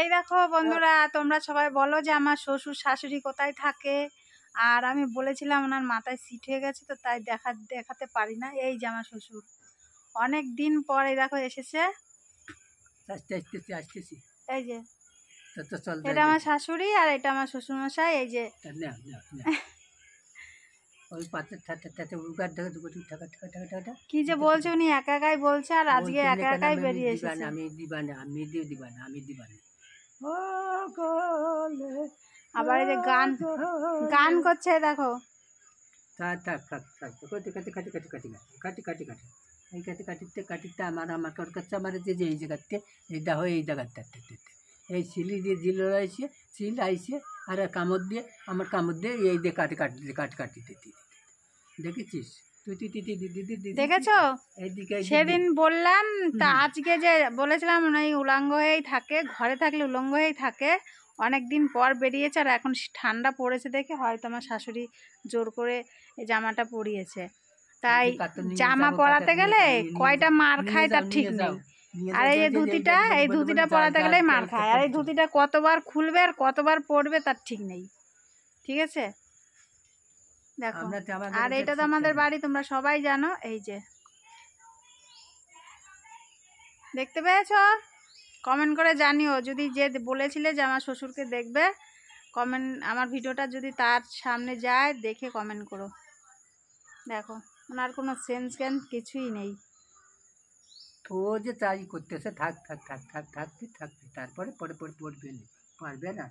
এই দেখো বন্ধুরা, তোমরা সবাই বলো যে আমার শ্বশুর শাশুড়ি কোথায় থাকে। আর আমি বলেছিলাম ওনার মাথায় সিট হয়ে গেছে, তো তাই দেখাতে পারি না। এই যে আমার শ্বশুর অনেক দিন পরে দেখো এসেছে। এই যে এটা আমার শাশুড়ি আর এটা আমার শ্বশুর মশাই। এই যে কি যে বলছে, উনি একা একাই বলছে আর আজকে একা একাই বেরিয়ে এসেছে। আবার এই যে গান গান করছে দেখো। এই সিলি দিয়ে জিল আইসে সিল আইসে আর কামড় দিয়ে আমার কামড় দিয়ে এই দিয়ে কাটি দেখেছিস তুই দেখেছো? সেদিন বললাম, তা আজকে যে বলেছিলাম উনি উলঙ্গ হয়েই থাকে, ঘরে থাকলে উলঙ্গ হয়েই থাকে। অনেক দিন পর বেরিয়েছে আর এখন ঠান্ডা পড়েছে দেখে হয়তো আমার শাশুড়ি জোর করে এই জামাটা পরিয়েছে। তাই জামা পরাতে গেলে কয়টা মার খায় তার ঠিক নেই। আর এই যে ধুতিটা, এই ধুতিটা পরাতে গেলেই মার খায়। আর এই ধুতিটা কতবার খুলবে আর কতবার পরবে তার ঠিক নেই। ঠিক আছে, দেখো। আর এটা তো আমাদের বাড়ি, তোমরা সবাই জানো। এই যে দেখতে পেয়েছো? কমেন্ট করে জানিও, যদি যে বলেছিলে যে আমার শ্বশুরকে দেখবে, কমেন্ট আমার ভিডিওটা যদি তার সামনে যায় দেখে কমেন্ট করো। দেখো ওনার কোনো সেন্স জ্ঞান কিছুই নেই। তো যে তাই করতেছে, থাকবি তারপরে পরে পারবে না।